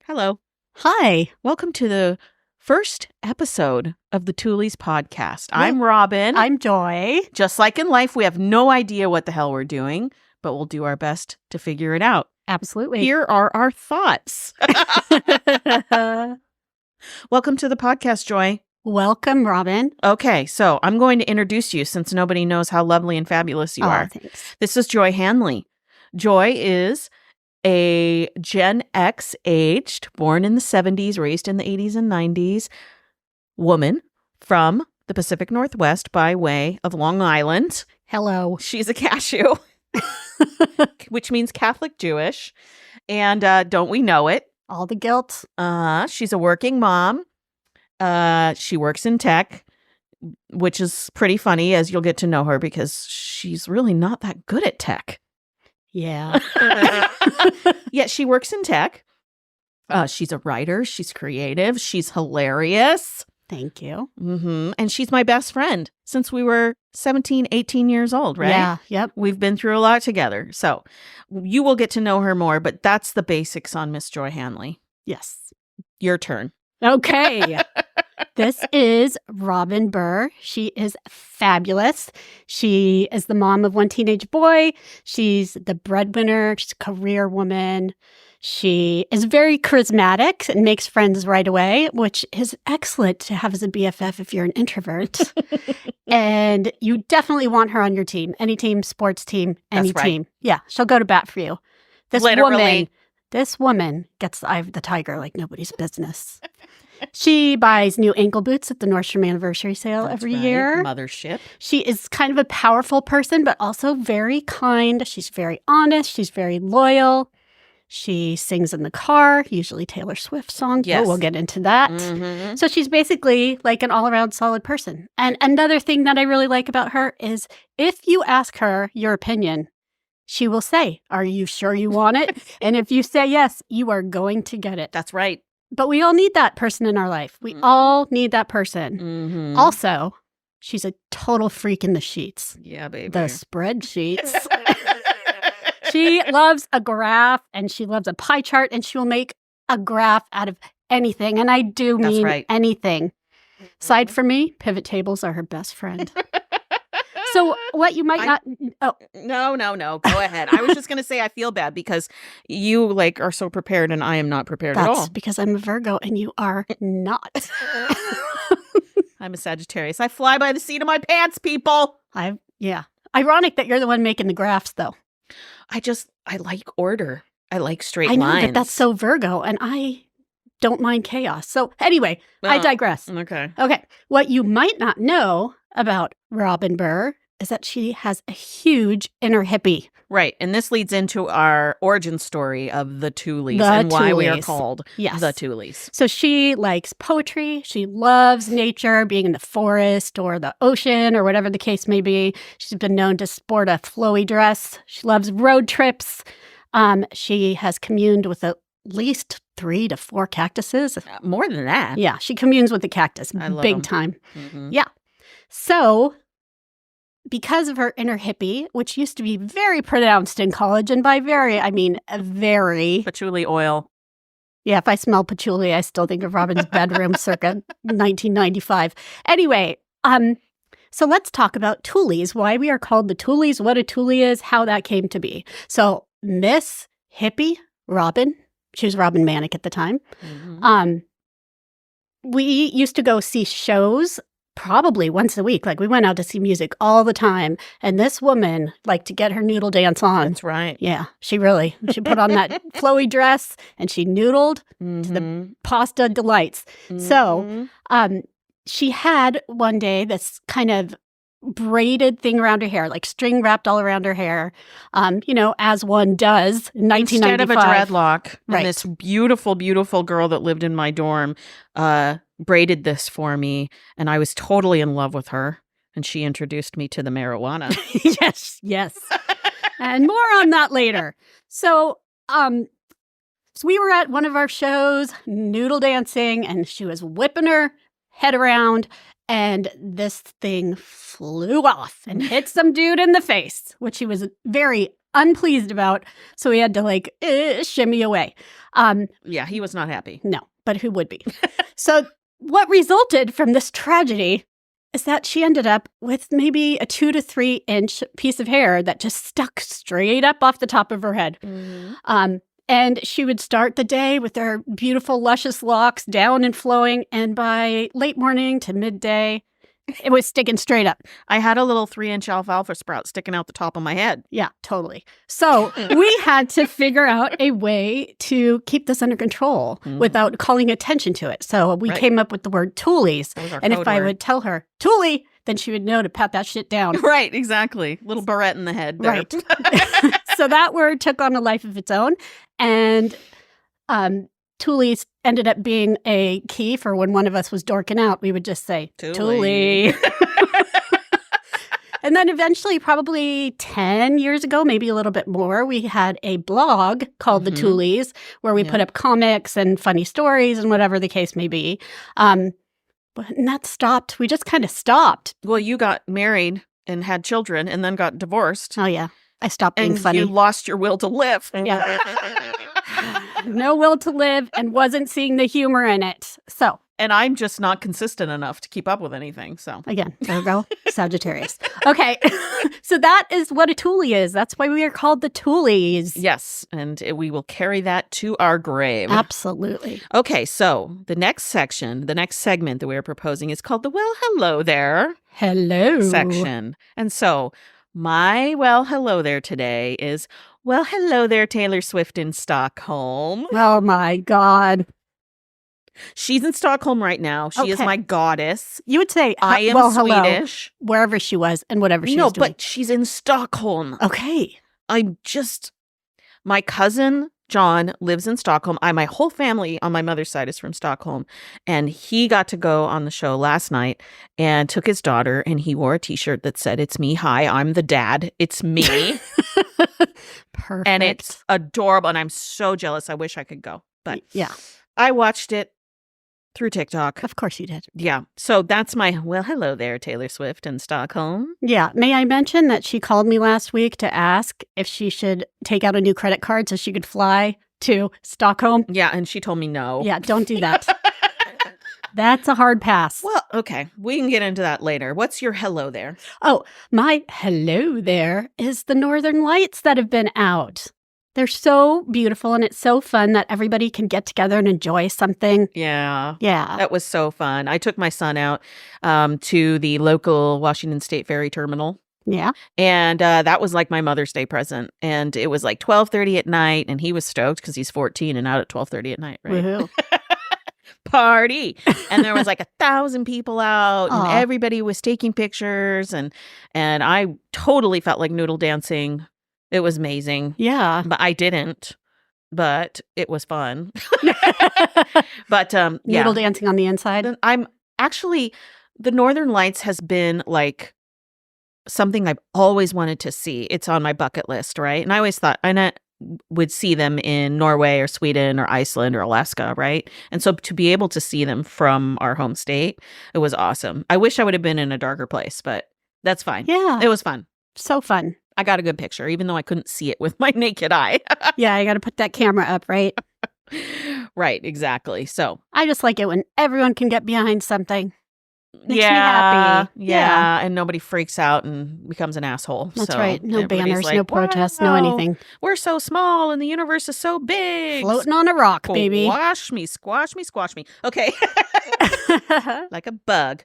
Hello. Hi. Welcome to the first episode of the Toolies Podcast. I'm Robin. I'm Joy. Just like in life, we have no idea what the hell we're doing, but we'll do our best to figure it out. Absolutely. Here are our thoughts. Welcome to the podcast, Joy. Welcome, Robin. Okay, so I'm going to introduce you since nobody knows how lovely and fabulous you are. Thanks. This is Joy Hanley. Joy is a Gen X aged, born in the 70s, raised in the 80s and 90s, woman from the Pacific Northwest by way of Long Island. Hello. She's a cashew, which means Catholic Jewish. And don't we know it? All the guilt. She's a working mom. She works in tech, which is pretty funny as you'll get to know her because she's really not that good at tech. Yeah. Yeah, she works in tech. She's a writer. She's creative. She's hilarious. Thank you. And she's my best friend since we were 17, 18 years old, right? Yeah. Yep. We've been through a lot together. So you will get to know her more, but that's the basics on Miss Joy Hanley. Yes. Your turn. Okay. This is Robin Burr. She is fabulous. She is the mom of one teenage boy. She's the breadwinner. She's a career woman. She is very charismatic and makes friends right away, which is excellent to have as a BFF if you're an introvert. And you definitely want her on your team. Any team, sports team, any That's right. team. Yeah, she'll go to bat for you. Literally. This woman gets the eye of the tiger like nobody's business. She buys new ankle boots at the Nordstrom anniversary sale That's every right. year. Mothership. She is kind of a powerful person, but also very kind. She's very honest. She's very loyal. She sings in the car, usually Taylor Swift songs. Yes. But we'll get into that. So she's basically like an all-around solid person. And another thing that I really like about her is if you ask her your opinion, she will say, "Are you sure you want it?" And if you say yes, you are going to get it. That's right. But we all need that person in our life. We all need that person. Also, she's a total freak in the sheets. Yeah, baby. The spreadsheets. She loves a graph and she loves a pie chart and she will make a graph out of anything. And I do That's mean right. anything. Aside from me, pivot tables are her best friend. So what you might not... Oh, No. Go ahead. I was just going to say I feel bad because you are so prepared and I am not prepared at all. that's because I'm a Virgo and you are not. I'm a Sagittarius. I fly by the seat of my pants, people. Yeah. Ironic that you're the one making the graphs, though. I like order. I like straight I know, lines. but that's so Virgo, and I don't mind chaos. So anyway, I digress. Okay. Okay. What you might not know about Robin Burr is that she has a huge inner hippie. Right. And this leads into our origin story of the Toolies The and why we are Toolies. called Yes. the Toolies. So she likes poetry. She loves nature, being in the forest or the ocean or whatever the case may be. She's been known to sport a flowy dress. She loves road trips. She has communed with at least 3 to 4 cactuses. More than that. Yeah, she communes with the cactus I love big 'em. time. Mhm. Yeah. So because of her inner hippie, which used to be very pronounced in college, and by very, I mean very. Patchouli oil. Yeah, if I smell patchouli, I still think of Robin's bedroom circa 1995. Anyway, so let's talk about Toolies, why we are called the Toolies, what a Toolie is, how that came to be. So Miss Hippie Robin, she was Robin Manick at the time. We used to go see shows probably once a week. Like we went out to see music all the time. And this woman liked to get her noodle dance on. That's right. Yeah, she put on that flowy dress and she noodled to the pasta delights. So she had one day this kind of braided thing around her hair, like string wrapped all around her hair, as one does in 1995. Instead of a dreadlock. Right. And this beautiful, beautiful girl that lived in my dorm braided this for me. And I was totally in love with her. And she introduced me to the marijuana. Yes. And more on that later. So we were at one of our shows, noodle dancing, and she was whipping her head around. And this thing flew off and hit some dude in the face, which he was very unpleased about. So he had to like shimmy away. Yeah, he was not happy. No, but who would be? So what resulted from this tragedy is that she ended up with maybe a 2 to 3 inch piece of hair that just stuck straight up off the top of her head. And she would start the day with her beautiful, luscious locks down and flowing. And by late morning to midday, it was sticking straight up. I had a little 3-inch alfalfa sprout sticking out the top of my head. Yeah, totally. So we had to figure out a way to keep this under control without calling attention to it. So we came up with the word Toolies. And if I would tell her, Toolie, then she would know to pat that shit down. Right, exactly. Little barrette in the head. There. Right. So that word took on a life of its own. And Toolies ended up being a key for when one of us was dorking out. We would just say, Toolie. And then eventually, probably 10 years ago, maybe a little bit more, we had a blog called The Toolies where we put up comics and funny stories and whatever the case may be. And that stopped. We just kind of stopped. Well, you got married and had children and then got divorced. Oh, yeah. I stopped being funny. You lost your will to live. Yeah. No will to live and wasn't seeing the humor in it. So. And I'm just not consistent enough to keep up with anything. So. Again, Virgo, Sagittarius. Okay. So that is what a Toolie is. That's why we are called the Toolies. Yes. And we will carry that to our grave. Absolutely. Okay. So the next section, the next segment that we are proposing is called the Well, Hello There. Hello. Section. And so my well, hello there today is, well, hello there, Taylor Swift in Stockholm. Oh, my God. She's in Stockholm right now. She is my goddess. You would say, I am well, Swedish. Hello, wherever she was and whatever she was doing. No, but she's in Stockholm. Okay. My cousin John lives in Stockholm. My whole family on my mother's side is from Stockholm. And he got to go on the show last night and took his daughter and he wore a t-shirt that said, "It's me. Hi, I'm the dad. It's me." Perfect. And it's adorable. And I'm so jealous. I wish I could go. But yeah, I watched it through TikTok. Of course you did. Yeah. So that's my, well, hello there, Taylor Swift in Stockholm. Yeah. May I mention that she called me last week to ask if she should take out a new credit card so she could fly to Stockholm? Yeah. And she told me no. Yeah. Don't do that. That's a hard pass. Well, okay. We can get into that later. What's your hello there? Oh, my hello there is the Northern Lights that have been out. They're so beautiful and it's so fun that everybody can get together and enjoy something. Yeah. Yeah. That was so fun. I took my son out to the local Washington State Ferry terminal. Yeah. And that was like my Mother's Day present. And it was like 12:30 at night and he was stoked because he's 14 and out at 12:30 at night, right? Woohoo. Party. And there was like 1,000 people out and Aw. everybody was taking pictures and I totally felt like noodle dancing. It was amazing. Yeah. But I didn't. But it was fun. But yeah. Noodle dancing on the inside. I'm actually, the Northern Lights has been like something I've always wanted to see. It's on my bucket list, right? And I always thought I would see them in Norway or Sweden or Iceland or Alaska, right? And so to be able to see them from our home state, it was awesome. I wish I would have been in a darker place, but that's fine. Yeah. It was fun. So fun. I got a good picture, even though I couldn't see it with my naked eye. Yeah, I got to put that camera up, right? Right, exactly. So I just like it when everyone can get behind something. Makes me yeah, happy. yeah, and nobody freaks out and becomes an asshole. That's So right. No everybody's banners, like, no protests, no "Wow, anything. We're so small and the universe is so big. Floating on a rock, baby. Squash me, squash me, squash me. Okay. Like a bug.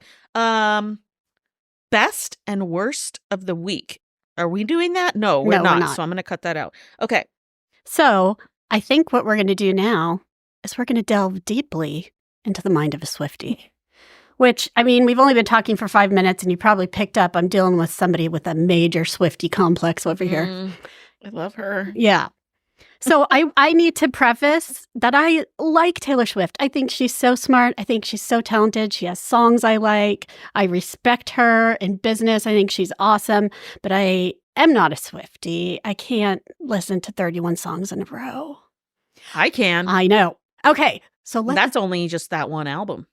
Best and worst of the week. Are we doing that? No, we're not. So I'm going to cut that out. Okay. So I think what we're going to do now is we're going to delve deeply into the mind of a Swiftie. Which, I mean, we've only been talking for 5 minutes and you probably picked up I'm dealing with somebody with a major Swiftie complex over here. I love her. Yeah. So I need to preface that I like Taylor Swift. I think she's so smart. I think she's so talented. She has songs I like. I respect her in business. I think she's awesome. But I am not a Swiftie. I can't listen to 31 songs in a row. I can. I know. Okay. So That's only just that one album.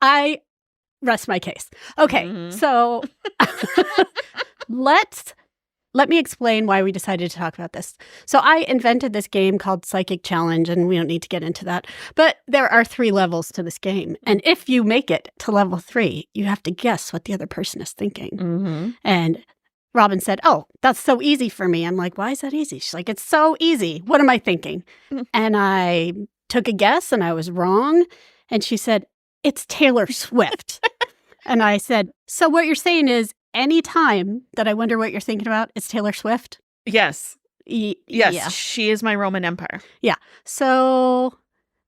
I rest my case. Okay, so let me explain why we decided to talk about this. So I invented this game called Psychic Challenge, and we don't need to get into that. But there are 3 levels to this game. And if you make it to level 3, you have to guess what the other person is thinking. And Robin said, oh, that's so easy for me. I'm like, why is that easy? She's like, it's so easy. What am I thinking? And I took a guess, and I was wrong. And she said, it's Taylor Swift. And I said, so what you're saying is, any time that I wonder what you're thinking about, it's Taylor Swift? Yes. Yes, Yeah. she is my Roman Empire. Yeah. So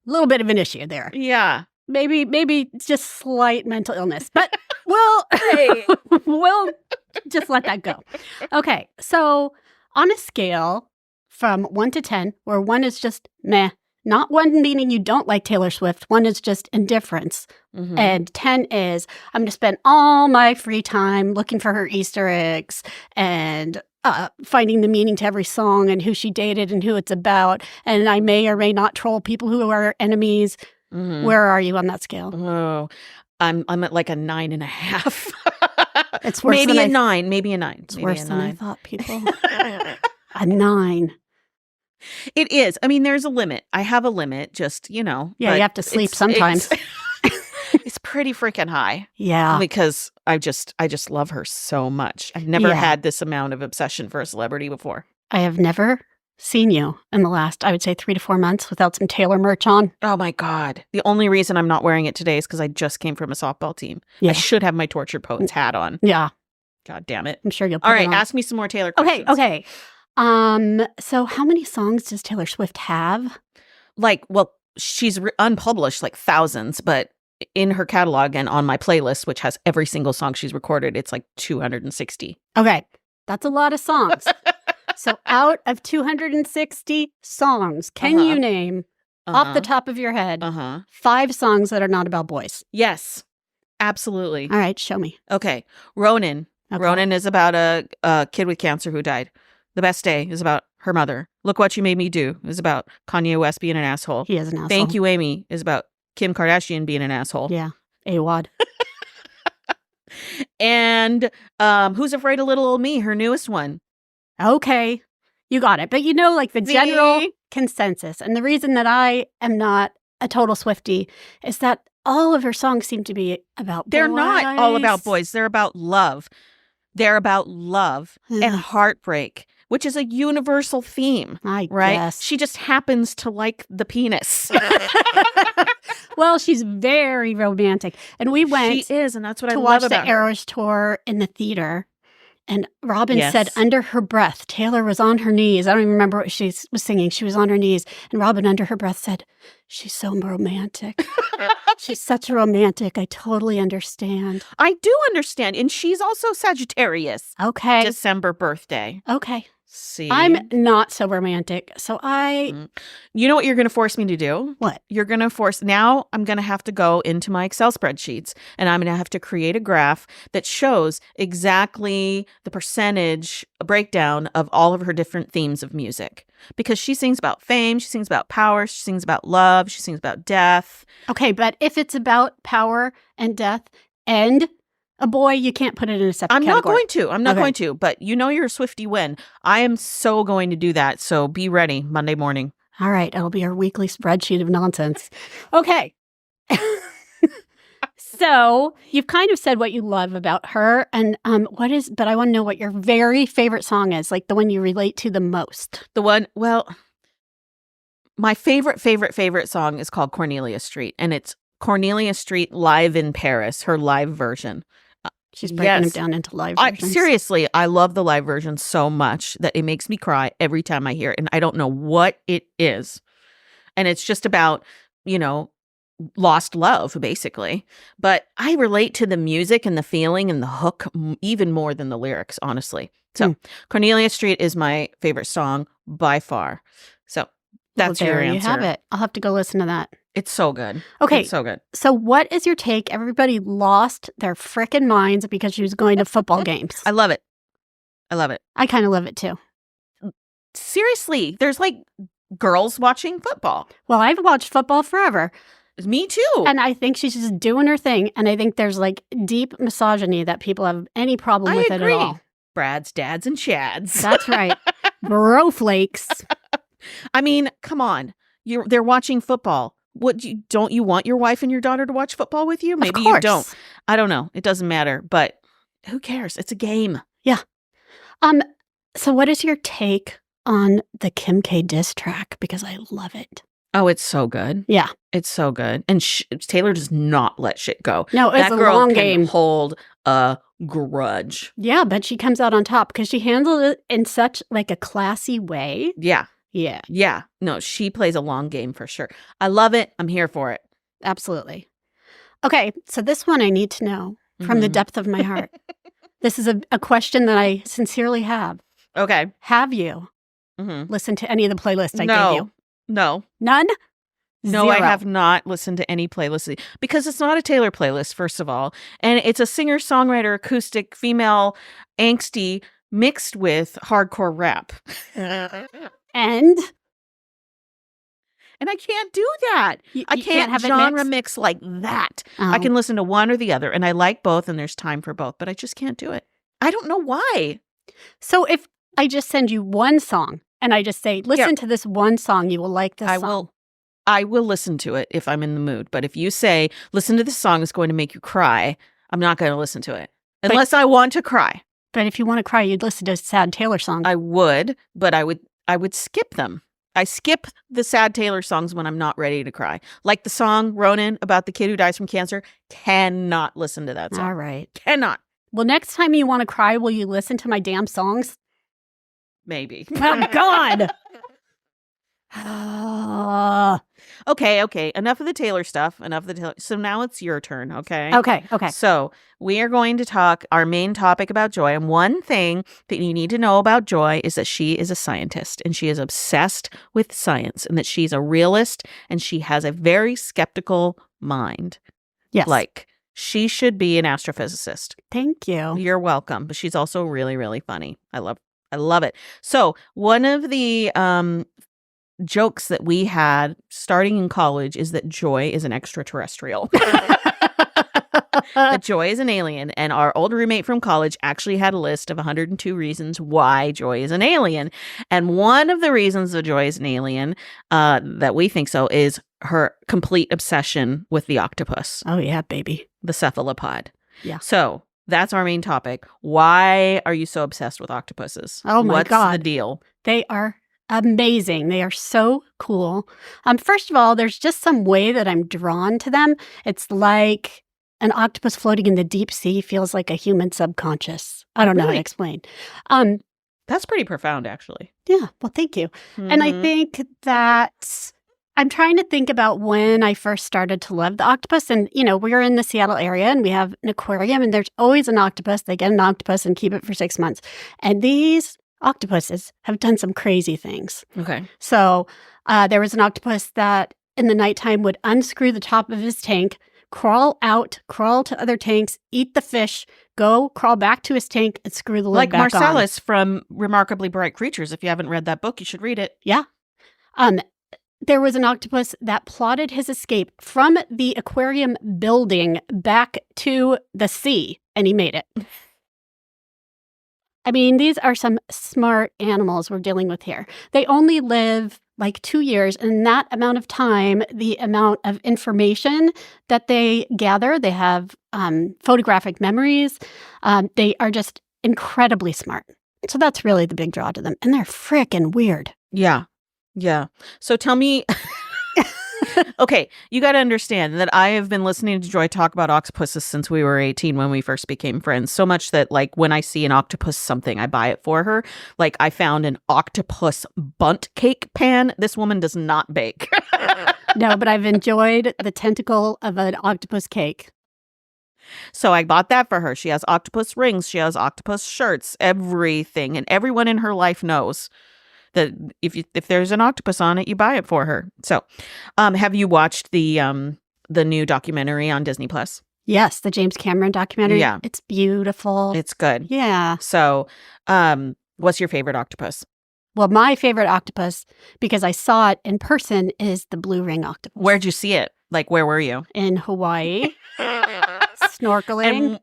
a little bit of an issue there. Yeah. Maybe just slight mental illness. But we'll just let that go. Okay. So on a scale from 1 to 10, where 1 is just meh, not 1 meaning you don't like Taylor Swift, 1 is just indifference. And 10 is, I'm going to spend all my free time looking for her Easter eggs and finding the meaning to every song and who she dated and who it's about. And I may or may not troll people who are enemies. Where are you on that scale? Oh, I'm at like a 9.5. It's worse maybe than a 9. Maybe a 9. It's maybe worse a than 9. I thought, people. A 9. It is. I mean, there's a limit. I have a limit, just, Yeah, you have to sleep sometimes. It's pretty freaking high. Yeah. Because I just love her so much. I've never had this amount of obsession for a celebrity before. I have never seen you in the last, I would say, 3 to 4 months without some Taylor merch on. Oh my God. The only reason I'm not wearing it today is because I just came from a softball team. Yeah. I should have my Tortured Poets hat on. Yeah. God damn it. I'm sure you'll put All it right, on. ask me some more Taylor questions. Okay. So how many songs does Taylor Swift have? Like, well, she's unpublished like thousands, but in her catalog and on my playlist, which has every single song she's recorded, it's like 260. Okay. That's a lot of songs. So out of 260 songs, can you name off the top of your head 5 songs that are not about boys? Yes, absolutely. All right, show me. Okay. Ronan. Okay. Ronan is about a kid with cancer who died. The Best Day is about her mother. Look What You Made Me Do is about Kanye West being an asshole. He is an asshole. Thank You, Amy is about Kim Kardashian being an asshole. Yeah. AWOD. And Who's Afraid of Little Old Me, her newest one. Okay. You got it. But like the general consensus, and the reason that I am not a total Swiftie is that all of her songs seem to be about boys. They're not all about boys. They're about love. They're about love and heartbreak, which is a universal theme, right? Guess. She just happens to like the penis. Well, she's very romantic. And we went she is, and that's what I to love watch about the her. Eras tour in the theater. And Robin Yes. said under her breath, Taylor was on her knees. I don't even remember what she was singing. She was on her knees. And Robin under her breath said, she's so romantic. She's such a romantic. I totally understand. I do understand. And she's also Sagittarius. Okay. December birthday. Okay. See? I'm not so romantic. So You know what you're going to force me to do? What? You're going to now I'm going to have to go into my Excel spreadsheets and I'm going to have to create a graph that shows exactly the percentage breakdown of all of her different themes of music. Because she sings about fame, she sings about power, she sings about love, she sings about death. Okay, but if it's about power and death and a boy, you can't put it in a separate category. I'm not going to. But you know you're a Swiftie when. I am so going to do that. So be ready Monday morning. All right. It'll be our weekly spreadsheet of nonsense. Okay. So you've kind of said what you love about her. And but I want to know what your very favorite song is, like the one you relate to the most. The one, my favorite song is called Cornelia Street. And it's Cornelia Street live in Paris, her live version. She's breaking them down into live versions. Seriously, I love the live version so much that it makes me cry every time I hear it. And I don't know what it is. And it's just about, lost love, basically. But I relate to the music and the feeling and the hook even more than the lyrics, honestly. So Cornelia Street is my favorite song by far. So that's your answer. There you have it. I'll have to go listen to that. It's so good. Okay. It's so good. So what is your take? Everybody lost their frickin' minds because she was going to football games. I love it. I love it. I kind of love it too. Seriously, there's like girls watching football. Well, I've watched football forever. Me too. And I think she's just doing her thing. And I think there's like deep misogyny that people have any problem with agree. it at all. Brads, dads, and chads. That's right. Bro flakes. I mean, come on. They're watching football. Don't you want your wife and your daughter to watch football with you? Maybe you don't. I don't know. It doesn't matter. But who cares? It's a game. Yeah. So what is your take on the Kim K diss track? Because I love it. Oh, it's so good. Yeah. It's so good. And Taylor does not let shit go. No, it's a long game. That girl can hold a grudge. Yeah, but she comes out on top because she handled it in such like a classy way. Yeah. Yeah. Yeah. No, she plays a long game for sure. I love it. I'm here for it. Absolutely. Okay, so this one I need to know from the depth of my heart. This is a question that I sincerely have. Okay. Have you listened to any of the playlists I gave you? No. None? No, 0. I have not listened to any playlist because it's not a Taylor playlist, first of all. And it's a singer-songwriter, acoustic, female, angsty, mixed with hardcore rap. And I can't do that. I can't have genre it mix like that. Oh. I can listen to one or the other, and I like both, and there's time for both, but I just can't do it. I don't know why. So if I just send you one song and I just say, listen to this one song, you will like this song. I will listen to it if I'm in the mood. But if you say, listen to this song, it's going to make you cry, I'm not going to listen to it. Unless I want to cry. But if you want to cry, you'd listen to sad Taylor songs. I would, but I would skip them. I skip the sad Taylor songs when I'm not ready to cry. Like the song Ronan about the kid who dies from cancer. Cannot listen to that song. All right. Cannot. Well, next time you want to cry, will you listen to my damn songs? Maybe. Oh, God. Okay. Enough of the Taylor stuff. So now it's your turn, okay? Okay. So we are going to talk our main topic about Joy. And one thing that you need to know about Joy is that she is a scientist and she is obsessed with science and that she's a realist and she has a very skeptical mind. Yes. Like she should be an astrophysicist. Thank you. You're welcome. But she's also really, really funny. I love it. So one of the jokes that we had starting in college is that Joy is an extraterrestrial. That Joy is an alien. And our old roommate from college actually had a list of 102 reasons why Joy is an alien. And one of the reasons that Joy is an alien, that we think so, is her complete obsession with the octopus. Oh, yeah, baby. The cephalopod. Yeah. So that's our main topic. Why are you so obsessed with octopuses? Oh, my God. What's the deal? They are amazing. They are so cool. First of all, there's just some way that I'm drawn to them. It's like an octopus floating in the deep sea feels like a human subconscious. I don't know how to explain. That's pretty profound, actually. Yeah. Well, thank you. And I think that I'm trying to think about when I first started to love the octopus. And, we're in the Seattle area and we have an aquarium and there's always an octopus. They get an octopus and keep it for 6 months. And these octopuses have done some crazy things. Okay. So there was an octopus that in the nighttime would unscrew the top of his tank, crawl to other tanks, eat the fish, crawl back to his tank and screw the lid back on. Like Marcellus from Remarkably Bright Creatures. If you haven't read that book, you should read it. Yeah. There was an octopus that plotted his escape from the aquarium building back to the sea, and he made it. I mean, these are some smart animals we're dealing with here. They only live like 2 years, and in that amount of time, the amount of information that they gather, they have photographic memories. They are just incredibly smart. So that's really the big draw to them. And they're frickin' weird. Yeah. So tell me, okay, you got to understand that I have been listening to Joy talk about octopuses since we were 18 when we first became friends. So much that like when I see an octopus something, I buy it for her. Like I found an octopus bundt cake pan. This woman does not bake. No, but I've enjoyed the tentacle of an octopus cake. So I bought that for her. She has octopus rings. She has octopus shirts, everything. And everyone in her life knows that if there's an octopus on it, you buy it for her. So have you watched the new documentary on Disney Plus? Yes, the James Cameron documentary. Yeah. It's beautiful. It's good. Yeah. So what's your favorite octopus? Well, my favorite octopus, because I saw it in person, is the blue ring octopus. Where'd you see it? Like, where were you? In Hawaii. Snorkeling.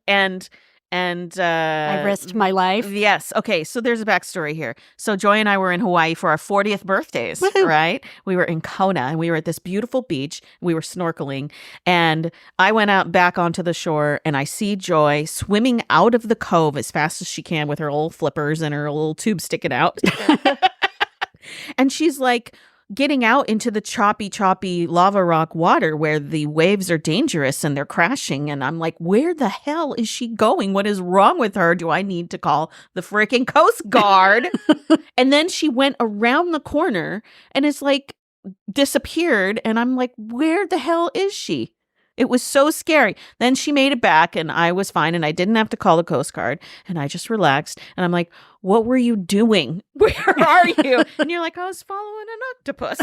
And I risked my life. Yes. Okay. So there's a backstory here. So Joy and I were in Hawaii for our 40th birthdays, Woohoo. right? We were in Kona and we were at this beautiful beach. We were snorkeling and I went out back onto the shore and I see Joy swimming out of the cove as fast as she can with her little flippers and her little tube sticking out. And she's like getting out into the choppy lava rock water where the waves are dangerous and they're crashing. And I'm like, where the hell is she going? What is wrong with her? Do I need to call the freaking Coast Guard? And then she went around the corner and it's like disappeared. And I'm like, where the hell is she? It was so scary. Then she made it back and I was fine and I didn't have to call the Coast Guard and I just relaxed. And I'm like, what were you doing? Where are you? And you're like, I was following an octopus.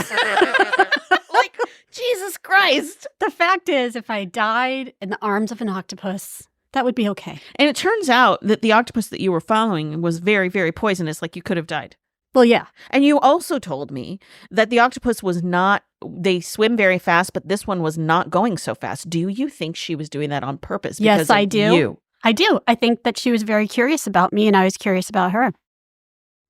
Like, Jesus Christ. The fact is, if I died in the arms of an octopus, that would be okay. And it turns out that the octopus that you were following was very, very poisonous. Like, you could have died. Well, yeah. And you also told me that the octopus was not, they swim very fast, but this one was not going so fast. Do you think she was doing that on purpose? Yes, Because I of do. You? I do. I think that she was very curious about me and I was curious about her.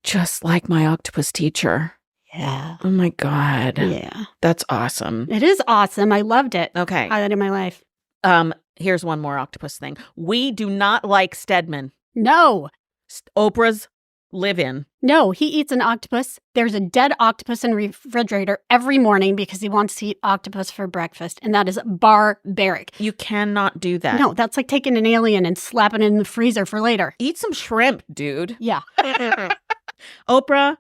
Just like my octopus teacher. Yeah. Oh my God. Yeah. That's awesome. It is awesome. I loved it. Okay. Highlight of my life. Here's one more octopus thing. We do not like Stedman. No. Oprah's live-in. No, he eats an octopus. There's a dead octopus in the refrigerator every morning because he wants to eat octopus for breakfast. And that is barbaric. You cannot do that. No, that's like taking an alien and slapping it in the freezer for later. Eat some shrimp, dude. Yeah. Oprah,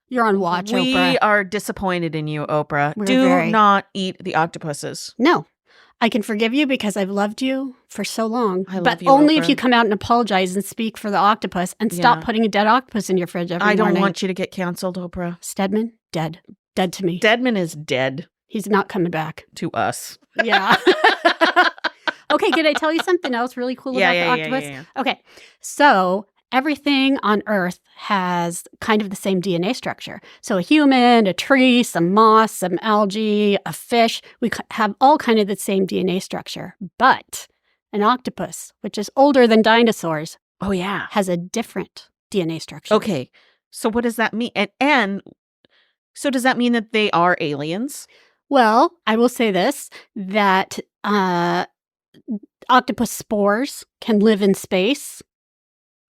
You're on watch, we Oprah. are disappointed in you, Oprah. We're Do very- not eat the octopuses. No. I can forgive you because I've loved you for so long. I love but you, only Oprah. if you come out and apologize and speak for the octopus and stop Yeah. putting a dead octopus in your fridge every I don't morning. want you to get canceled, Oprah. Stedman, dead. Dead to me. Stedman is dead He's not coming back. to us. Yeah. Okay, did I tell you something else really cool about the octopus? Yeah. Okay, so everything on Earth has kind of the same DNA structure. So a human, a tree, some moss, some algae, a fish, we have all kind of the same DNA structure. But an octopus, which is older than dinosaurs, Oh, yeah. has a different DNA structure. Okay. So what does that mean? And so does that mean that they are aliens? Well, I will say this, that octopus spores can live in space.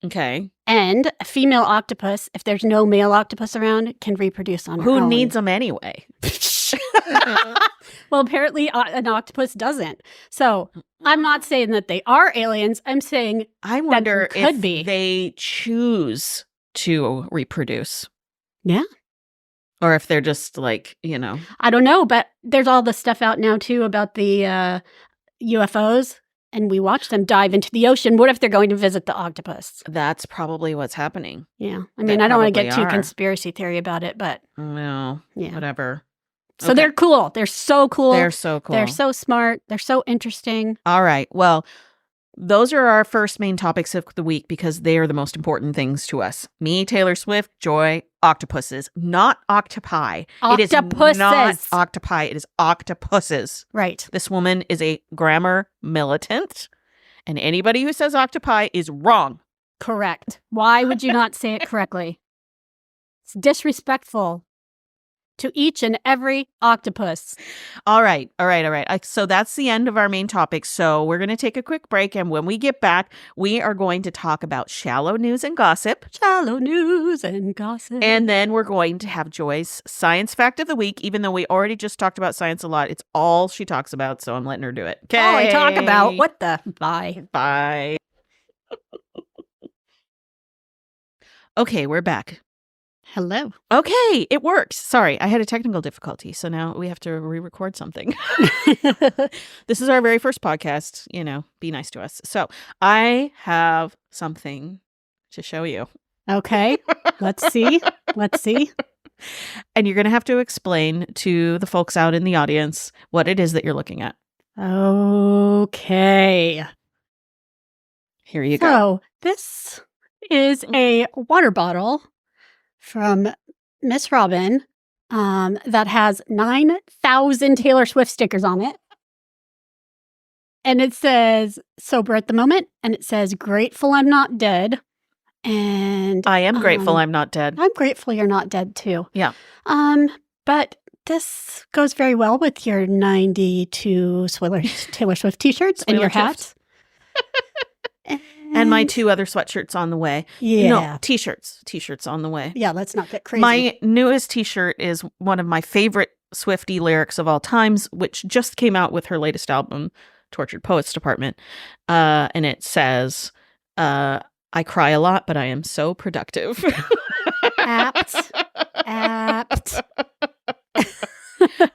Okay. And a female octopus, if there's no male octopus around, can reproduce on her Who own. needs them anyway? Well, apparently an octopus doesn't. So I'm not saying that they are aliens. I'm saying I wonder could if be. they choose to reproduce. Yeah. Or if they're just like, you know. I don't know, but there's all this stuff out now too about the UFOs, and we watch them dive into the ocean. What if they're going to visit the octopus? That's probably what's happening. Yeah. I They mean, I don't want to get probably too are. conspiracy theory about it, but No, yeah. whatever. So Okay. they're cool. They're so cool. They're so cool. They're so smart. They're so interesting. All right. Well, those are our first main topics of the week because they are the most important things to us. Me, Taylor Swift, Joy, octopuses, not octopi. It is Octopuses. not octopi. It is octopuses. Right. This woman is a grammar militant, and anybody who says octopi is wrong. Correct. Why would you not say it correctly? It's disrespectful to each and every octopus. All right. So that's the end of our main topic. So we're going to take a quick break. And when we get back, we are going to talk about shallow news and gossip. Shallow news and gossip. And then we're going to have Joy's science fact of the week, even though we already just talked about science a lot. It's all she talks about. So I'm letting her do it. Okay. all I talk about. What the? Bye. Bye. Okay, we're back. Hello. Okay, it works. Sorry, I had a technical difficulty. So now we have to re-record something. This is our very first podcast. You know, be nice to us. So I have something to show you. Okay. Let's see. Let's see. And you're going to have to explain to the folks out in the audience what it is that you're looking at. Okay. Here you go. So this is a water bottle from Miss Robin that has 9,000 Taylor Swift stickers on it. And it says, sober at the moment. And it says, grateful I'm not dead. And I am grateful I'm not dead. I'm grateful you're not dead too. Yeah. But this goes very well with your 92 Taylor Swift t-shirts and your hats. And my 2 other sweatshirts on the way. Yeah. No, t-shirts. T-shirts on the way. Yeah, let's not get crazy. My newest t-shirt is one of my favorite Swiftie lyrics of all times, which just came out with her latest album, Tortured Poets Department. And it says, I cry a lot, but I am so productive. Apt.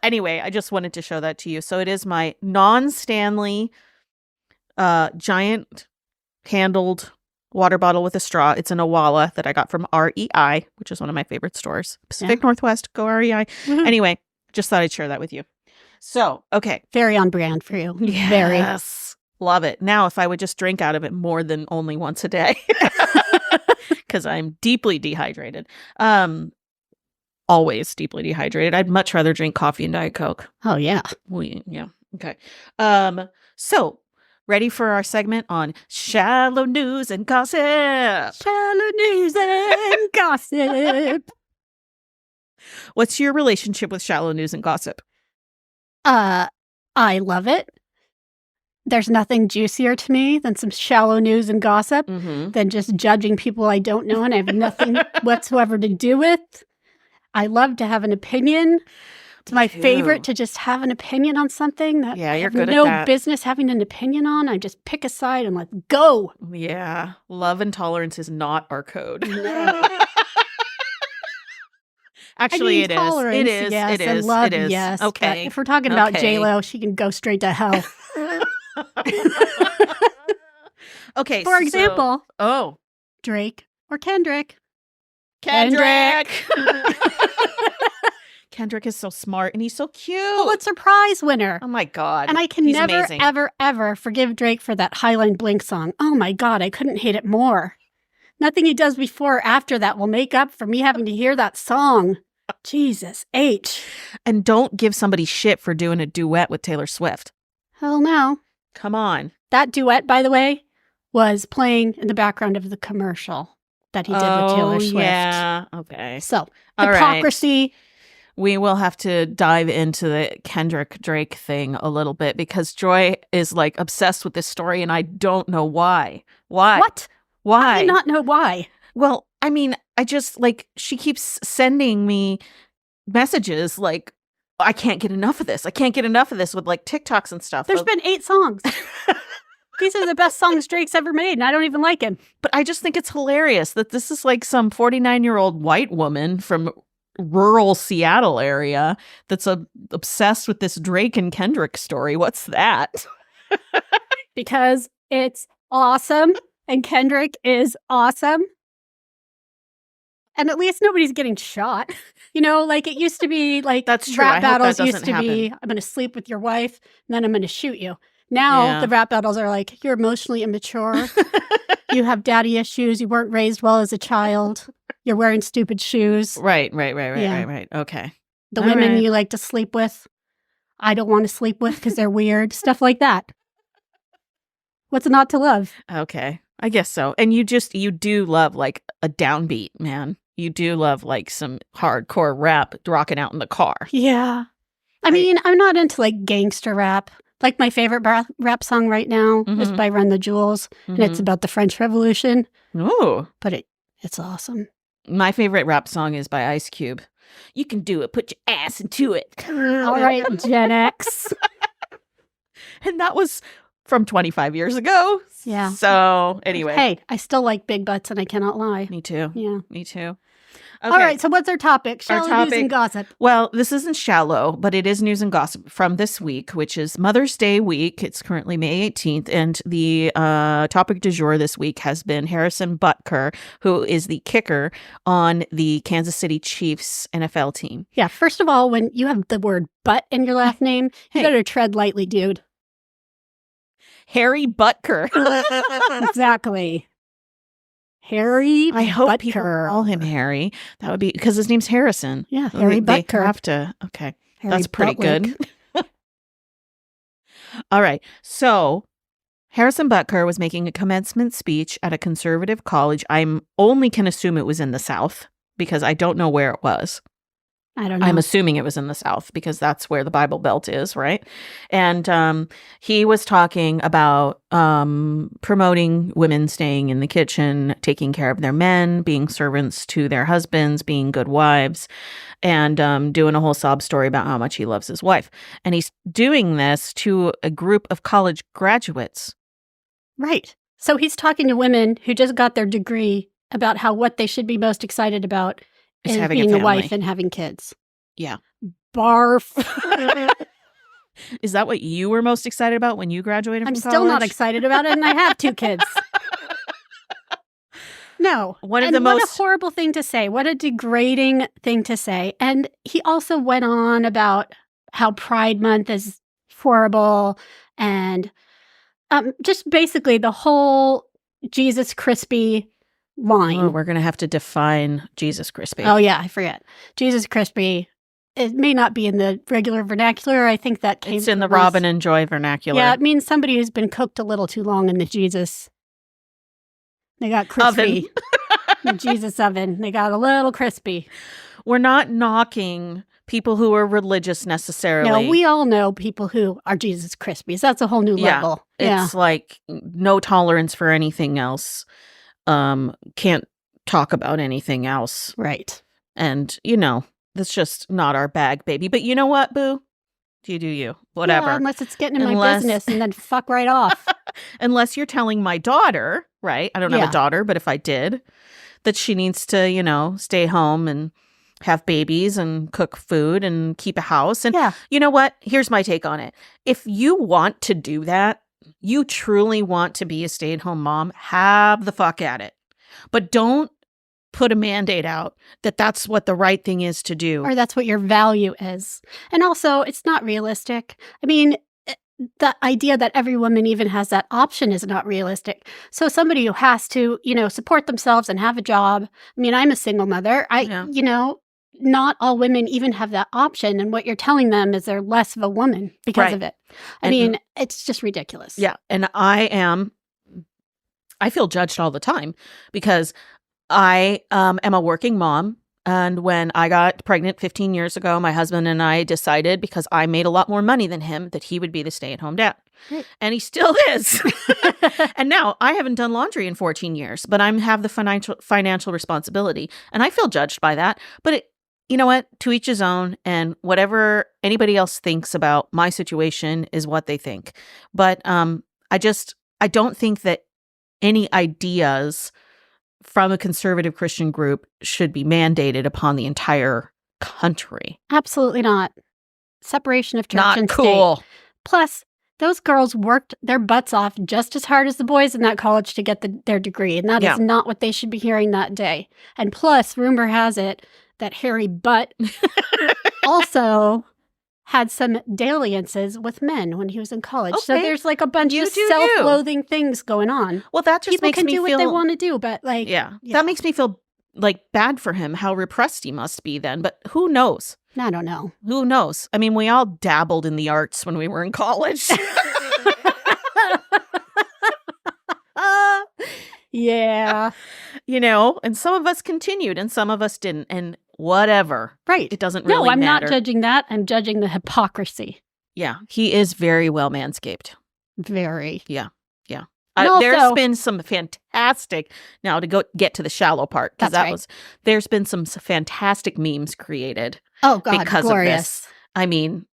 Anyway, I just wanted to show that to you. So it is my non-Stanley giant handled water bottle with a straw. It's an Owala that I got from REI, which is one of my favorite stores. Pacific Northwest, go REI. Mm-hmm. Anyway, just thought I'd share that with you. So, okay. Very on brand for you. Yes. Very. Love it. Now, if I would just drink out of it more than only once a day, because I'm deeply dehydrated. Always deeply dehydrated. I'd much rather drink coffee and Diet Coke. Oh, yeah. Yeah. Okay. So, ready for our segment on shallow news and gossip? Shallow news and gossip. What's your relationship with shallow news and gossip? I love it. There's nothing juicier to me than some shallow news and gossip than just judging people I don't know and I have nothing whatsoever to do with. I love to have an opinion. It's my favorite to just have an opinion on something that you're I have good no at that. business having an opinion on. I just pick a side and let's go. Yeah. Love and tolerance is not our code. No. Actually, it is. It is. Yes, it is. Love, it is. yes. Okay. But if we're talking about J-Lo, she can go straight to hell. Okay. For example, Drake or Kendrick. Kendrick is so smart and he's so cute. Pulitzer Prize winner. Oh my God. And I can He's never, amazing. ever forgive Drake for that Highline Blink song. Oh my God, I couldn't hate it more. Nothing he does before or after that will make up for me having to hear that song. Jesus H. And don't give somebody shit for doing a duet with Taylor Swift. Hell no. Come on. That duet, by the way, was playing in the background of the commercial that he did with Taylor Swift. Yeah. Okay. So, All hypocrisy. Right. We will have to dive into the Kendrick Drake thing a little bit because Joy is like obsessed with this story and I don't know why. Why? What? Why? I do not know why. Well, I mean, I just like, she keeps sending me messages like, I can't get enough of this. I can't get enough of this with like TikToks and stuff. There's been 8 songs. These are the best songs Drake's ever made, and I don't even like him. But I just think it's hilarious that this is like some 49-year-old white woman from rural Seattle area that's obsessed with this Drake and Kendrick story. What's that? Because it's awesome, and Kendrick is awesome. And at least nobody's getting shot. You know, like it used to be like that's true. Rap battles used to happen. be, I'm going to sleep with your wife, and then I'm going to shoot you. Now the rap battles are like, you're emotionally immature. You have daddy issues. You weren't raised well as a child. You're wearing stupid shoes. Right. Okay. The women you like to sleep with, I don't want to sleep with because they're weird. Stuff like that. What's not to love? Okay. I guess so. And you do love like a downbeat, man. You do love like some hardcore rap rocking out in the car. Yeah. I mean, I'm not into like gangster rap. Like my favorite rap song right now is by Run the Jewels, and it's about the French Revolution. Ooh. But it's awesome. My favorite rap song is by Ice Cube. You can do it. Put your ass into it. All right, GenX. And that was from 25 years ago. Yeah. So anyway. Hey, I still like big butts and I cannot lie. Me too. Yeah. Me too. Okay. All right. So what's our topic? Shallow news and gossip. Well, this isn't shallow, but it is news and gossip from this week, which is Mother's Day week. It's currently May 18th. And the topic du jour this week has been Harrison Butker, who is the kicker on the Kansas City Chiefs NFL team. Yeah. First of all, when you have the word butt in your last name, you better tread lightly, dude. Harry Butker. Exactly. Harry I hope Butker. people call him Harry. That would be because his name's Harrison. Yeah, Harry They Butker. have to. Okay. Harry That's pretty Buttlick. good. All right. So Harrison Butker was making a commencement speech at a conservative college. I'm only can assume it was in the South because I don't know where it was. I don't know. I'm assuming it was in the South because that's where the Bible Belt is, right? And he was talking about promoting women staying in the kitchen, taking care of their men, being servants to their husbands, being good wives, and doing a whole sob story about how much he loves his wife. And he's doing this to a group of college graduates. Right. So he's talking to women who just got their degree about how what they should be most excited about Is is having a being a family. wife and having kids. Yeah. Barf. Is that what you were most excited about when you graduated I'm from still not college? excited about it, and I have 2 kids. No. One of And the what most- a horrible thing to say. What a degrading thing to say. And he also went on about how Pride Month is horrible and just basically the whole Jesus Crispy line. Oh, we're going to have to define Jesus Crispy. Oh, yeah, I forget. Jesus Crispy. It may not be in the regular vernacular. I think that came It's in the from us. Robin and Joy vernacular. Yeah, it means somebody who's been cooked a little too long in the Jesus. They got crispy. The Jesus oven. They got a little crispy. We're not knocking people who are religious necessarily. No, we all know people who are Jesus Crispies. That's a whole new Yeah, level. It's like no tolerance for anything else. Can't talk about anything else. Right. And, that's just not our bag, baby. But you know what, boo? You do you. Whatever. Yeah, unless it's getting in my Unless- business and then fuck right off. Unless you're telling my daughter, right? I don't have Yeah. a daughter, but if I did, that she needs to, stay home and have babies and cook food and keep a house. And Yeah. you know what? Here's my take on it. If you want to do that, you truly want to be a stay-at-home mom, have the fuck at it. But don't put a mandate out that that's what the right thing is to do. Or that's what your value is. And also, it's not realistic. I mean, the idea that every woman even has that option is not realistic. So somebody who has to, support themselves and have a job. I mean, I'm a single mother. Not all women even have that option. And what you're telling them is they're less of a woman because Right. of it. I And- mean, it's just ridiculous. Yeah. And I feel judged all the time because I am a working mom. And when I got pregnant 15 years ago, my husband and I decided, because I made a lot more money than him, that he would be the stay-at-home dad. Right. And he still is. And now I haven't done laundry in 14 years, but I have the financial responsibility. And I feel judged by that. But you know what? To each his own. And whatever anybody else thinks about my situation is what they think. But I don't think that any ideas from a conservative Christian group should be mandated upon the entire country. Absolutely not. Separation of church Not and cool. state. Plus, those girls worked their butts off just as hard as the boys in that college to get their degree. And that Yeah. is not what they should be hearing that day. And plus, rumor has it that Harry Butt also had some dalliances with men when he was in college. So Okay. there's like a bunch You of do you. self-loathing things going on. Well, that just People makes can me do feel what they want to do, but Yeah. Yeah. That makes me feel like bad for him, how repressed he must be then. But who knows? I don't know. Who knows? I mean, we all dabbled in the arts when we were in college. Yeah. And some of us continued and some of us didn't. And whatever. Right. It doesn't really No, I'm matter. not judging that. I'm judging the hypocrisy. Yeah. He is very well manscaped. Very. And There's also- been some fantastic, now to get to the shallow part, because That's right. there's been some fantastic memes created Oh, God, because glorious. of this. I mean,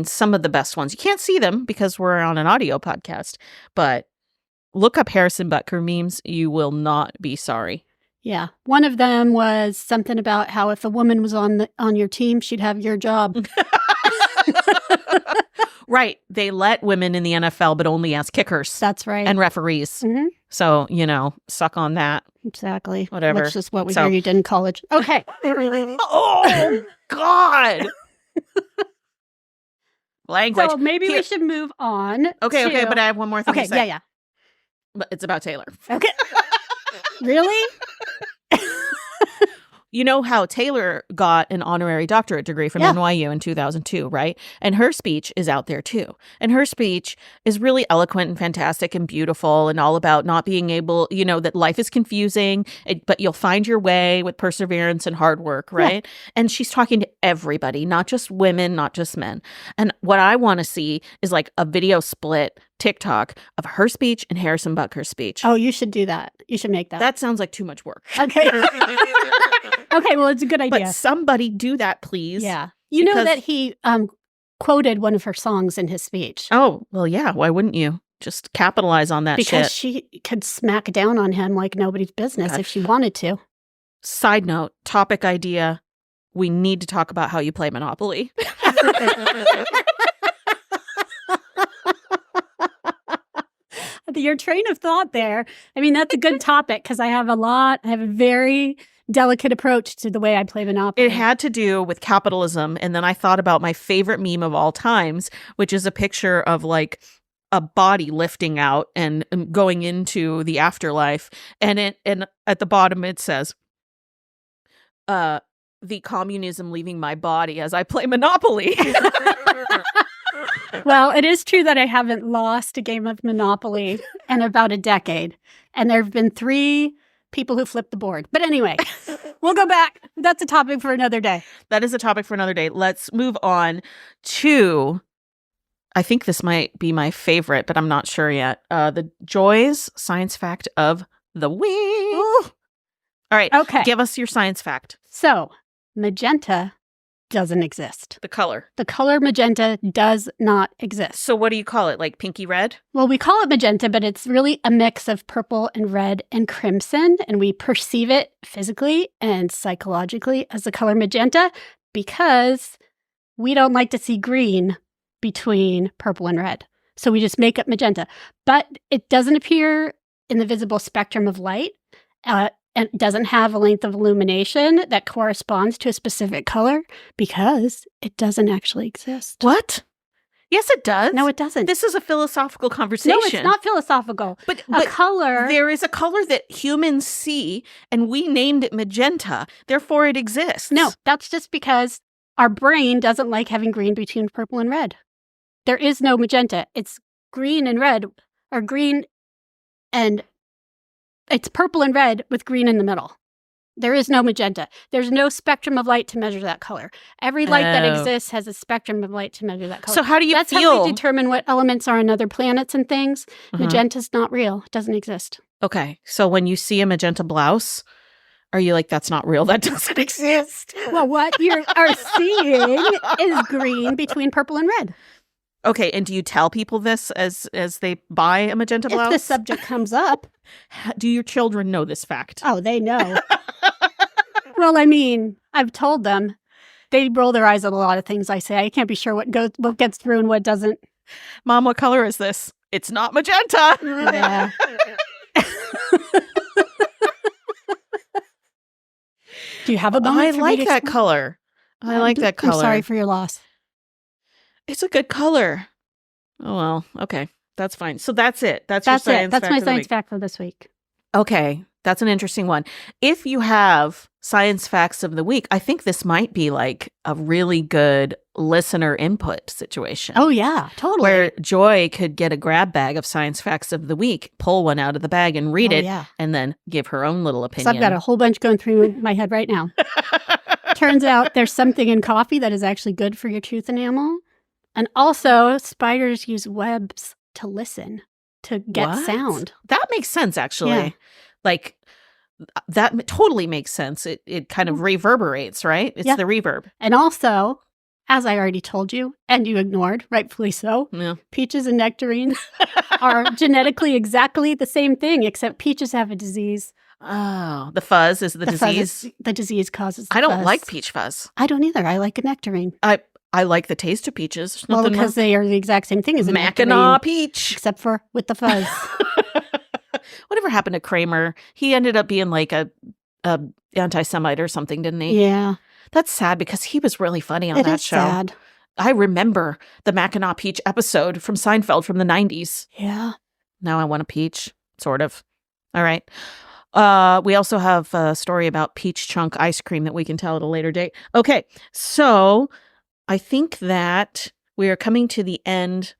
some of the best ones. You can't see them because we're on an audio podcast, but look up Harrison Butker memes. You will not be sorry. Yeah. One of them was something about how if a woman was on your team, she'd have your job. Right. They let women in the NFL, but only as kickers That's right. and referees. Mhm. So, suck on that. Exactly. Whatever. Which is what we So- hear you did in college. Okay. Oh, God. Language. So maybe Here- we should move on. Okay, to- but I have one more thing Okay, to say. yeah. But it's about Taylor. Okay. Really? You know how Taylor got an honorary doctorate degree from NYU in 2002, right? And her speech is out there too. And her speech is really eloquent and fantastic and beautiful and all about not being able, that life is confusing, but you'll find your way with perseverance and hard work, right? Yeah. And she's talking to everybody, not just women, not just men. And what I want to see is like a video split TikTok of her speech and Harrison Butker's speech. Oh, you should do that. You should make that. That sounds like too much work. Okay. Okay, well, it's a good idea. But somebody do that, please. Yeah. You know that he quoted one of her songs in his speech. Oh, well, yeah. Why wouldn't you? Just capitalize on that because shit. She could smack down on him like nobody's business if she wanted to. Side note, topic idea. We need to talk about how you play Monopoly. Your train of thought there. I mean, that's a good topic because I have a very delicate approach to the way I play Monopoly. It had to do with capitalism. And then I thought about my favorite meme of all times, which is a picture of like a body lifting out and going into the afterlife. And at the bottom, it says, the communism leaving my body as I play Monopoly. Well, it is true that I haven't lost a game of Monopoly in about a decade. And there have been 3 people who flipped the board. But anyway, we'll go back. That's a topic for another day. That is a topic for another day. Let's move on to, I think this might be my favorite, but I'm not sure yet. The Joy's science fact of the week. Ooh. All right. Okay. Give us your science fact. So, magenta doesn't exist. The color. The color magenta does not exist. So what do you call it? Like pinky red? Well, we call it magenta, but it's really a mix of purple and red and crimson. And we perceive it physically and psychologically as the color magenta because we don't like to see green between purple and red. So we just make up magenta. But it doesn't appear in the visible spectrum of light. And doesn't have a length of illumination that corresponds to a specific color because it doesn't actually exist. What? Yes, it does. No, it doesn't. This is a philosophical conversation. No, it's not philosophical. But color. There is a color that humans see, and we named it magenta. Therefore, it exists. No, that's just because our brain doesn't like having green between purple and red. There is no magenta. It's green and red, or green and... It's purple and red with green in the middle. There is no magenta. There's no spectrum of light to measure that color. Every light that exists has a spectrum of light to measure that color. So how do you That's feel? That's how we determine what elements are on other planets and things. Magenta's not real. It doesn't exist. Okay. So when you see a magenta blouse, are you like, that's not real? That doesn't exist? Well, what you are seeing is green between purple and red. Okay, and do you tell people this as they buy a magenta blouse? If the subject comes up. Do your children know this fact? Oh, they know. Well, I mean, I've told them. They roll their eyes at a lot of things I say. I can't be sure what gets through and what doesn't. Mom, what color is this? It's not magenta. Yeah. Do you have a moment? I like that color. I like that color. I'm sorry for your loss. It's a good color. Oh, well, okay. That's fine. So that's it. That's your science fact. That's my science fact for this week. Okay. That's an interesting one. If you have science facts of the week, I think this might be like a really good listener input situation. Oh, yeah, totally. Where Joy could get a grab bag of science facts of the week, pull one out of the bag and read it, and then give her own little opinion. So I've got a whole bunch going through my head right now. Turns out there's something in coffee that is actually good for your tooth enamel. And also, spiders use webs to listen, to get sound. That makes sense, actually. Yeah. Like, that totally makes sense. It kind of reverberates, right? It's the reverb. And also, as I already told you, and you ignored, rightfully so, peaches and nectarines are genetically exactly the same thing, except peaches have a disease. Oh, the fuzz is the disease? The disease causes the I don't fuzz. Like peach fuzz. I don't either. I like a nectarine. I like the taste of peaches. Well, because they are the exact same thing as a Mackinac peach. Except for with the fuzz. Whatever happened to Kramer? He ended up being like a anti-Semite or something, didn't he? Yeah. That's sad because he was really funny on that show. Sad. I remember the Mackinac peach episode from Seinfeld from the 90s. Yeah. Now I want a peach, sort of. All right. We also have a story about peach chunk ice cream that we can tell at a later date. Okay, so I think that we are coming to the end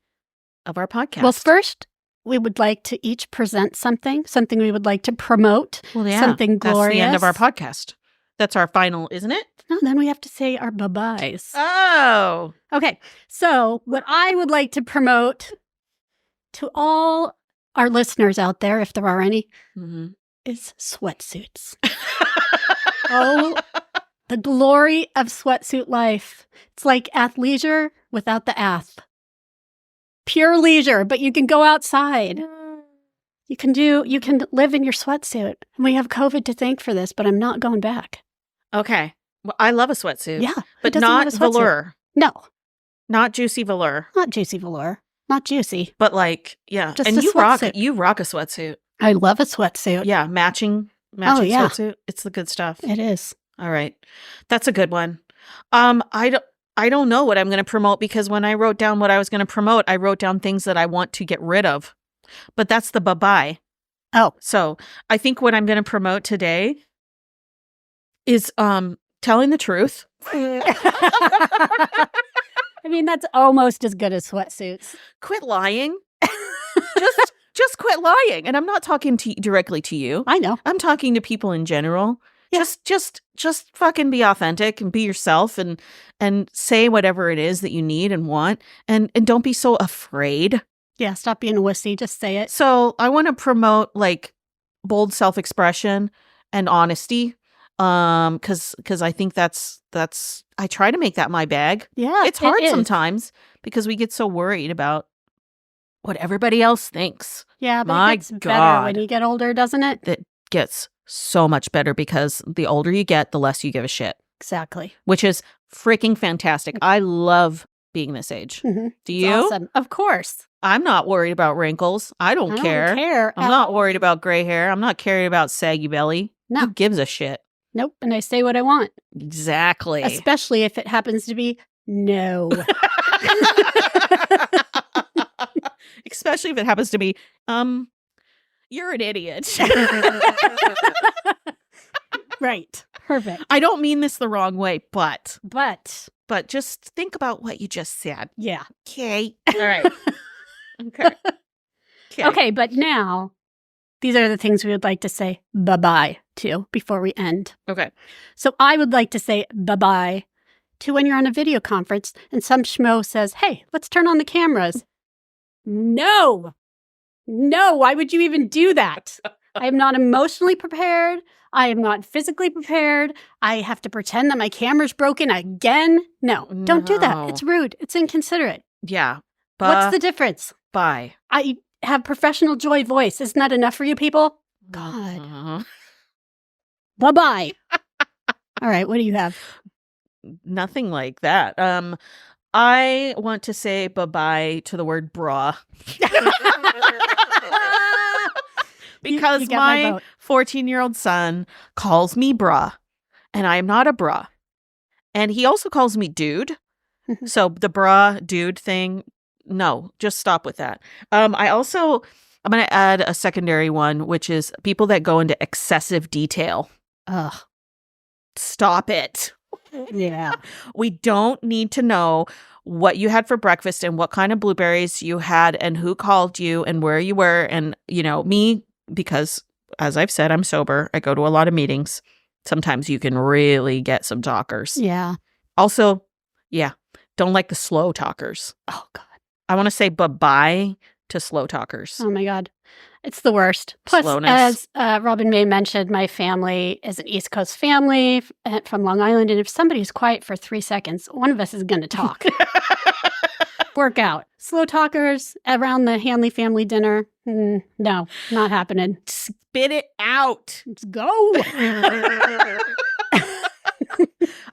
of our podcast. Well, first, we would like to each present something we would like to promote, something glorious. That's the end of our podcast. That's our final, isn't it? No, then we have to say our bye-byes. Oh. Okay, so what I would like to promote to all our listeners out there, if there are any, is sweatsuits. Oh, the glory of sweatsuit life. It's like athleisure without the ath. Pure leisure, but you can go outside. You can live in your sweatsuit. And we have COVID to thank for this, but I'm not going back. Okay. Well, I love a sweatsuit. Yeah. But not velour. No. Not juicy velour. Not juicy velour. Not juicy. But like, yeah. Just and a you sweatsuit. rock a sweatsuit. I love a sweatsuit. Yeah, matching sweatsuit. It's the good stuff. It is. All right. That's a good one. I don't know what I'm going to promote because when I wrote down what I was going to promote, I wrote down things that I want to get rid of. But that's the bye-bye. Oh. So I think what I'm going to promote today is telling the truth. I mean, that's almost as good as sweatsuits. Quit lying. Just quit lying. And I'm not talking directly to you. I know. I'm talking to people in general. Yeah. Just fucking be authentic and be yourself and say whatever it is that you need and want and don't be so afraid. Yeah, stop being a wussy. Just say it. So I want to promote like bold self-expression and honesty. Because I think that's I try to make that my bag. Yeah, it's hard sometimes because we get so worried about what everybody else thinks. Yeah, but my it gets God. better when you get older, doesn't it? It gets so much better because the older you get, the less you give a shit. Exactly. Which is freaking fantastic. I love being this age. Mm-hmm. Do you? It's awesome. Of course. I'm not worried about wrinkles. I don't care. I'm not worried about gray hair. I'm not caring about saggy belly. No. Who gives a shit? Nope. And I say what I want. Exactly. Especially if it happens to be no. Especially if it happens to be, you're an idiot. Right. Perfect. I don't mean this the wrong way, but just think about what you just said. Yeah. Okay. All right. Okay, but now these are the things we would like to say bye-bye to before we end. Okay. So I would like to say bye-bye to when you're on a video conference and some schmo says, hey, let's turn on the cameras. No, why would you even do that? I am not emotionally prepared. I am not physically prepared. I have to pretend that my camera's broken again. No, don't do that. It's rude. It's inconsiderate. Yeah. What's the difference? Bye. I have professional joy voice. Isn't that enough for you people? God. Bye-bye. All right, what do you have? Nothing like that. I want to say bye-bye to the word bra. Because you my 14-year-old son calls me bra, and I am not a bra. And he also calls me dude. So the bra dude thing, no, just stop with that. I'm going to add a secondary one, which is people that go into excessive detail. Ugh. Stop it. Yeah. We don't need to know what you had for breakfast and what kind of blueberries you had and who called you and where you were. And, me, because as I've said, I'm sober. I go to a lot of meetings. Sometimes you can really get some talkers. Yeah. Also, yeah, don't like the slow talkers. Oh, God. I want to say bye-bye to slow talkers. Oh, my God. It's the worst. Plus, slowness. as Robin May mentioned, my family is an East Coast family from Long Island. And if somebody's quiet for 3 seconds, one of us is going to talk. Work out. Slow talkers around the Hanley family dinner. No, not happening. Spit it out. Let's go.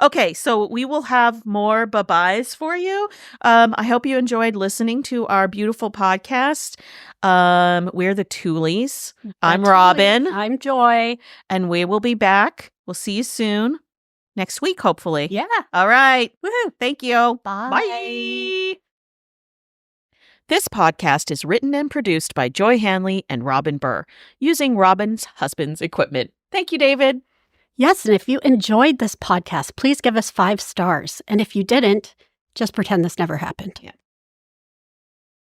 Okay, so we will have more bye-byes for you. I hope you enjoyed listening to our beautiful podcast. We're the Toolies. I'm Robin. I'm Joy. And we will be back. We'll see you soon. Next week, hopefully. Yeah. All right. Woohoo. Thank you. Bye. Bye. This podcast is written and produced by Joy Hanley and Robin Burr, using Robin's husband's equipment. Thank you, David. Yes, and if you enjoyed this podcast, please give us 5 stars. And if you didn't, just pretend this never happened. Yeah.